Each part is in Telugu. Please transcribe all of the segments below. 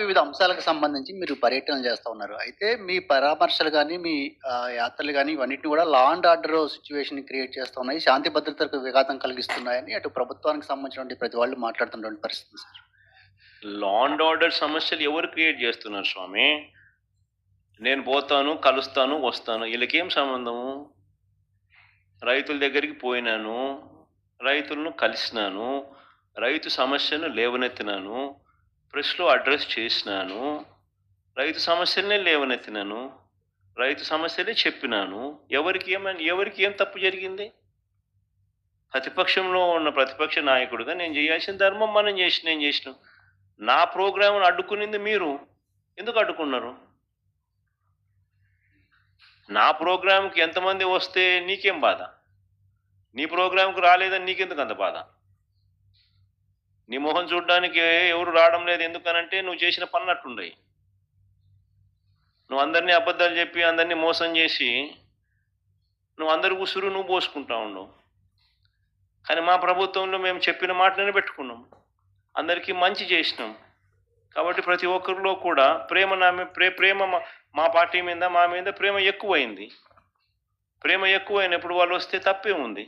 వివిధ అంశాలకు సంబంధించి మీరు పర్యటనలు చేస్తా ఉన్నారు. అయితే మీ పరామర్శలు గాని, మీ యాత్రలు గాని ఇవన్నిటిని కూడా లా అండ్ ఆర్డర్ సిట్యుయేషన్‌ని క్రియేట్ చేస్తా ఉన్నాయి. శాంతి భద్రతలకు విఘాతం కలిగిస్తున్నాయని అటు ప్రభుత్వానికి సంబంధించినటువంటి ప్రతి వాళ్ళు మాట్లాడుతున్నటువంటి పరిస్థితి సార్. లా అండ్ ఆర్డర్ సమస్యలు ఎవరు క్రియేట్ చేస్తున్నారు స్వామి? నేను పోతాను, కలుస్తాను, వస్తాను. ఈళ్ళకేం సంబంధము? రైతుల దగ్గరికి పోయినాను, రైతులను కలిసినాను, రైతు సమస్యను లేవనెత్తినాను, ప్రెస్‌లో అడ్రస్ చేసినాను, రైతు సమస్యలనే లేవనెత్తినాను, రైతు సమస్యలే చెప్పినాను. ఎవరికి ఏం తప్పు జరిగింది? ప్రతిపక్షంలో ఉన్న ప్రతిపక్ష నాయకుడిగా నేను చేయాల్సిన ధర్మం నేను చేసినాం. నా ప్రోగ్రామ్‌ను అడ్డుకునింది మీరు. ఎందుకు అడ్డుకున్నారు? నా ప్రోగ్రామ్‌కి ఎంతమంది వస్తే నీకేం బాధ? నీ ప్రోగ్రామ్‌కి రాలేదని నీకెందుకు అంత బాధ? నీ మొహం చూడడానికి ఎవరు రావడం లేదు ఎందుకనంటే నువ్వు చేసిన పనులు అట్లుండయి. నువ్వు అందరినీ అబద్ధాలు చెప్పి అందరినీ మోసం చేసి నువ్వు అందరి ఉసురు నువ్వు పోసుకుంటా ఉండవు. కానీ మా ప్రభుత్వంలో మేము చెప్పిన మాట నిలబెట్టుకున్నాం. అందరికీ మంచి చేసినాం. కాబట్టి ప్రతి ఒక్కరిలో కూడా ప్రేమ మా పార్టీ మీద మా మీద ప్రేమ ఎక్కువైంది. ప్రేమ ఎక్కువైనప్పుడు వాళ్ళు వస్తే తప్పే ఉంది.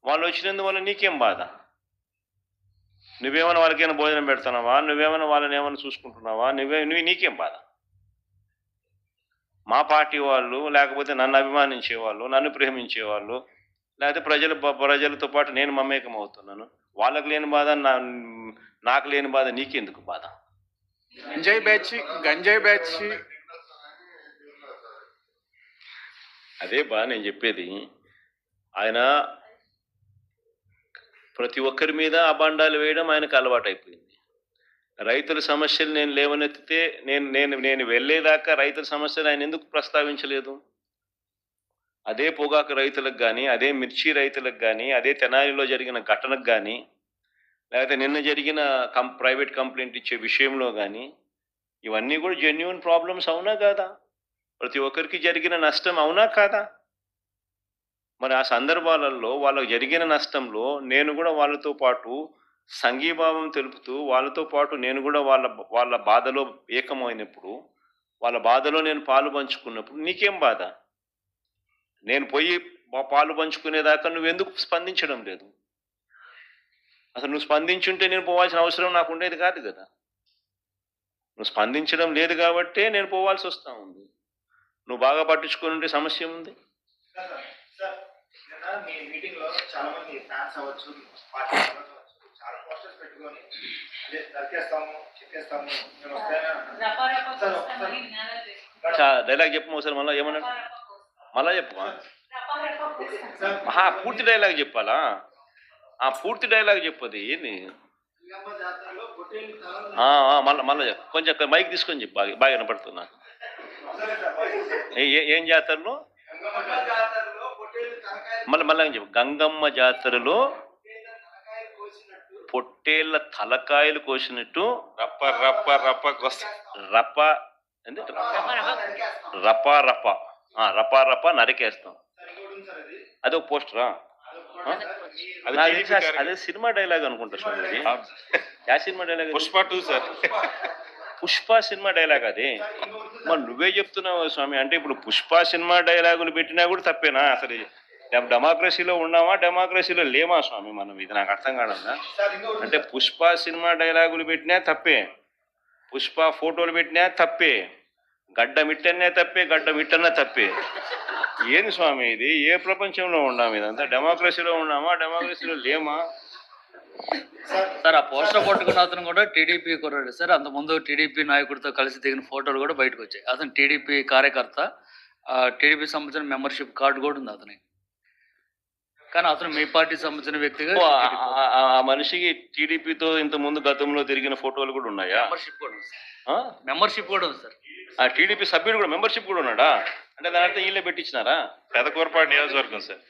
వాళ్ళు వచ్చినందువల్ల నీకేం బాధ? నువ్వేమైనా వాళ్ళకైనా భోజనం పెడుతున్నావా? నువ్వేమైనా వాళ్ళని ఏమైనా చూసుకుంటున్నావా? నీకేం బాధ? మా పార్టీ వాళ్ళు, లేకపోతే నన్ను అభిమానించేవాళ్ళు, నన్ను ప్రేమించేవాళ్ళు, లేకపోతే ప్రజలతో పాటు నేను మమేకం అవుతున్నాను. వాళ్ళకు లేని బాధ, నాకు లేని బాధ నీకెందుకు బాధ? గంజాయి బ్యాచ్ అదే నేను చెప్పేది. ఆయన ప్రతి ఒక్కరి మీద అబాండాలు వేయడం ఆయనకు అలవాటైపోయింది. రైతుల సమస్యలు నేను లేవనెత్తితే నేను వెళ్ళేదాకా రైతుల సమస్యలు ఆయన ఎందుకు ప్రస్తావించలేదు? అదే పొగాకు రైతులకు కానీ, అదే మిర్చి రైతులకు కానీ, అదే తెనాలిలో జరిగిన ఘటనకు కానీ, లేకపోతే నిన్న జరిగిన ప్రైవేట్ కంప్లైంట్ ఇచ్చే విషయంలో కానీ, ఇవన్నీ కూడా జెన్యూన్ ప్రాబ్లమ్స్ అవునా కాదా? ప్రతి ఒక్కరికి జరిగిన నష్టం అవునా కాదా? మరి ఆ సందర్భాలలో వాళ్ళకు జరిగిన నష్టంలో నేను కూడా వాళ్ళతో పాటు సంఘీభావం తెలుపుతూ వాళ్ళతో పాటు నేను కూడా వాళ్ళ బాధలో ఏకమైనప్పుడు, వాళ్ళ బాధలో నేను పాలు పంచుకున్నప్పుడు నీకేం బాధ? నేను పోయి పాలు పంచుకునేదాకా నువ్వెందుకు స్పందించడం లేదు? అసలు నువ్వు స్పందించుంటే నేను పోవాల్సిన అవసరం నాకు ఉండేది కాదు కదా. నువ్వు స్పందించడం లేదు కాబట్టే నేను పోవాల్సి వస్తూ ఉంది. నువ్వు బాగా పట్టించుకొని ఉంటే సమస్య ఉంది. మీ మీటింగ్ లో చాలా మంది ఫ్యాన్స్ అవ్వచ్చు, పార్టీ చాలా పోస్టర్స్ పెట్టుకొని అదే దరికేస్తాము, చెప్పేస్తాము, డైలాగ్ చెప్పు ఒకసారి. మళ్ళీ ఏమన్నాడు? మళ్ళా చెప్పు. పూర్తి డైలాగ్ చెప్పాలా? పూర్తి డైలాగ్ చెప్పది ఏంది? మళ్ళీ కొంచెం మైక్ తీసుకొని చెప్పు, బాగా వినపడుతుంది నాకు. ఏం జాతరలో? మళ్ళీ చెప్పు. గంగమ్మ జాతరలో పొట్టేళ్ల తలకాయలు కోసినట్టు రప్ప రప నరికేస్తాం. అదే ఒక పోస్టరా? అదే సినిమా డైలాగ్ అనుకుంటా స్వామి. Yeah cinema dialogue? Pushpa 2 sir. Pushpa cinema dialogue అది. మరి నువ్వే చెప్తున్నావు స్వామి. అంటే ఇప్పుడు పుష్ప సినిమా డైలాగులు పెట్టినా కూడా తప్పేనా? అసలు డెమోక్రసీలో ఉన్నామా, డెమోక్రసీలో లేమా స్వామి మనం? ఇది నాకు అర్థం కాదన్నా. అంటే పుష్ప సినిమా డైలాగులు పెట్టినా తప్పే, పుష్ప ఫోటోలు పెట్టినా తప్పే, గడ్డ మిట్టన్నా తప్పే. ఏంది స్వామి ఇది? ఏ ప్రపంచంలో ఉన్నాము? ఇదంతా డెమోక్రసీలో ఉన్నామా, డెమోక్రసీలో లేమా? సార్, ఆ పోస్టర్ పట్టుకున్న అతను కూడా టీడీపీ కుర్రాడు సార్. అంతకుముందు టీడీపీ నాయకుడితో కలిసి దిగిన ఫోటోలు కూడా బయటకు వచ్చాయి. అతను టీడీపీ కార్యకర్త. టీడీపీ సంబంధించిన మెంబర్షిప్ కార్డు కూడా ఉంది అతని. కానీ అతను మీ పార్టీ సంబంధించిన వ్యక్తిగా ఆ మనిషికి టీడీపీతో ఇంత ముందు గతంలో తిరిగిన ఫోటోలు కూడా ఉన్నాయా? మెంబర్షిప్ కూడా ఉంది సార్. ఆ టీడీపీ సభ్యుడు కూడా మెంబర్షిప్ కూడా ఉన్నాడా? అంటే దాని అర్థం వీళ్ళే పెట్టించినారా? పెదకూరపాడు నియోజకవర్గం సార్.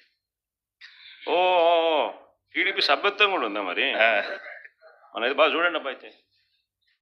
ఓ టీడీపీ సభ్యత్వం కూడా ఉందా మరి? మనది బాగా చూడండి అబ్బా అయితే.